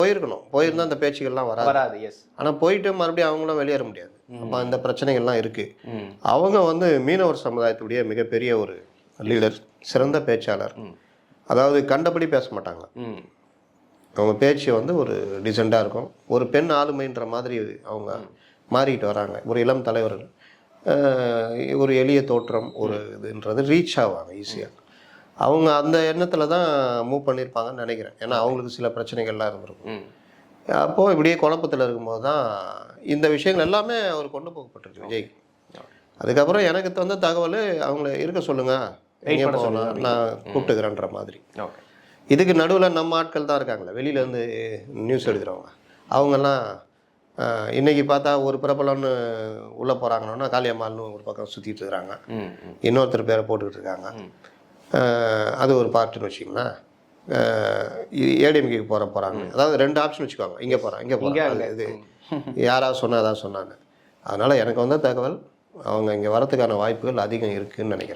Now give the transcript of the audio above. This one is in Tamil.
போயிருக்கணும். போயிருந்தா அந்த பேச்சுக்கள்லாம் வராது. எஸ். ஆனால் போயிட்டு மறுபடியும் அவங்களும் வெளியேற முடியாது. அப்போ இந்த பிரச்சனைகள்லாம் இருக்குது. அவங்க வந்து மீனவர் சமுதாயத்துடைய மிகப்பெரிய ஒரு லீடர், சிறந்த பேச்சாளர். அதாவது கண்டபடி பேச மாட்டாங்க. அவங்க பேச்சு வந்து ஒரு டிசெண்டாக இருக்கும். ஒரு பெண் ஆளுமைன்ற மாதிரி அவங்க மாறிட்டு வராங்க. ஒரு இளம் தலைவர்கள், ஒரு எளிய தோற்றம், ஒரு இதுன்றது ரீச் ஆவாங்க ஈஸியாக. அவங்க அந்த எண்ணத்தில் தான் மூவ் பண்ணியிருப்பாங்கன்னு நினைக்கிறேன். ஏன்னா அவங்களுக்கு சில பிரச்சனைகள்லாம் இருந்திருக்கும். அப்போது இப்படியே குழப்பத்தில் இருக்கும்போது தான் இந்த விஷயங்கள் எல்லாமே அவர் கொண்டு போகப்பட்டிருக்கு விஜய். அதுக்கப்புறம் எனக்கு தந்த தகவல் அவங்கள இருக்க சொல்லுங்கள், எங்கே போகலாம், நான் கூப்பிட்டுக்கிறேன்ற மாதிரி. இதுக்கு நடுவில் நம்ம ஆட்கள் தான் இருக்காங்களே, வெளியிலேருந்து நியூஸ் எடுக்கிறவங்க. அவங்கெல்லாம் இன்றைக்கி பார்த்தா ஒரு பிரபலம்னு உள்ளே போகிறாங்கன்னா காளியம்மாள்னு ஒரு பக்கம் சுற்றிட்டு இருக்கிறாங்க. இன்னொருத்தர் பேரை போட்டுக்கிட்டு இருக்காங்க. அது ஒரு பார்ட்டுன்னு வச்சிங்களேன். ஏடிஎம்கேக்கு போகிறாங்க. அதாவது 2 ஆப்ஷன் வச்சுக்கோங்க. இங்கே போகிறாங்க, இது யாராவது சொன்னால் அதான் சொன்னாங்க. அதனால் எனக்கு வந்த தகவல் அவங்க இங்கே வரத்துக்கான வாய்ப்புகள் அதிகம் இருக்குதுன்னு நினைக்கிறேன்.